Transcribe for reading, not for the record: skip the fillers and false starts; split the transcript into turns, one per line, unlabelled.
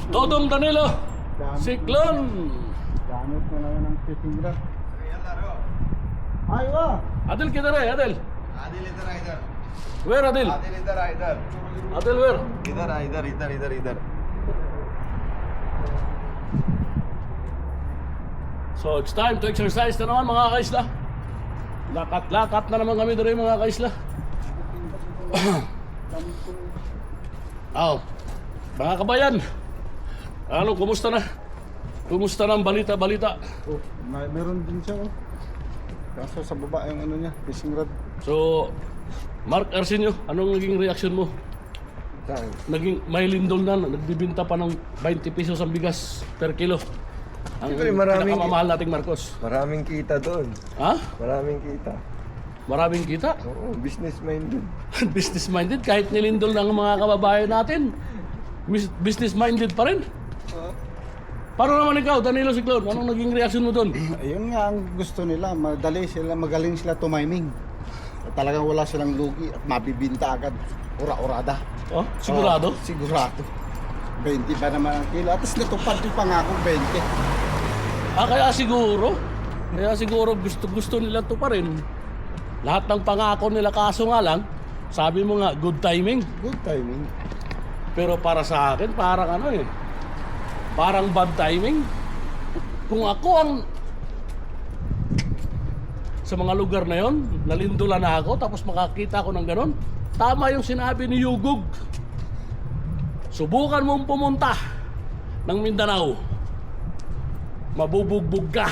Todong Danilo, Siklon.
Gamit mo na ng fishing rod. Ay, wa!
Adil kita rin, Adil.
Adil इधर आ इधर
Where Adil?
Adil इधर आ इधर
Adil where?
इधर आ इधर इधर इधर इधर
So it's time to exercise na naman mga kaisla. Lakat-lakat na naman kami dito mga kaisla. Oh, mga kabayan. Ano, kumusta na? Kumusta na ang balita-balita?
Oh, meron din siya, oh. Kaso sa baba yung ano niya, fishing rod.
So, Mark Arsenio, anong naging reaction mo?
Dahil,
Naging may lindol na, nagbibinta pa ng 20 pesos ang bigas per kilo. Ang
Siyempre, maraming-
pinakamamahal nating Marcos.
maraming kita doon
Ha?
maraming kita
Maraming kita.
oo business minded
Business minded, kahit nilindol ng mga kababayan natin. Business minded pa rin. Paano naman ikaw, Danilo Siklon? Anong naging reaction mo doon?
ayun nga ang gusto nila, magaling sila tumiming. Talagang wala silang lugi at mabibinta agad. Ura-urada.
Oh, sigurado?
Sigurado. 20 pa naman ang kilo. At least natupad yung pangakong 20.
Ah, kaya siguro gusto nila to pa rin. Lahat ng pangako nila, kaso nga lang, sabi mo nga, good timing.
Good timing.
Pero para sa akin, parang ano parang bad timing. Kung ako ang sa mga lugar na yon, nalindulan na ako, tapos makakita ko ng ganon, tama yung sinabi ni Yugug. Subukan mong pumunta ng Mindanao, mabubugbog ka.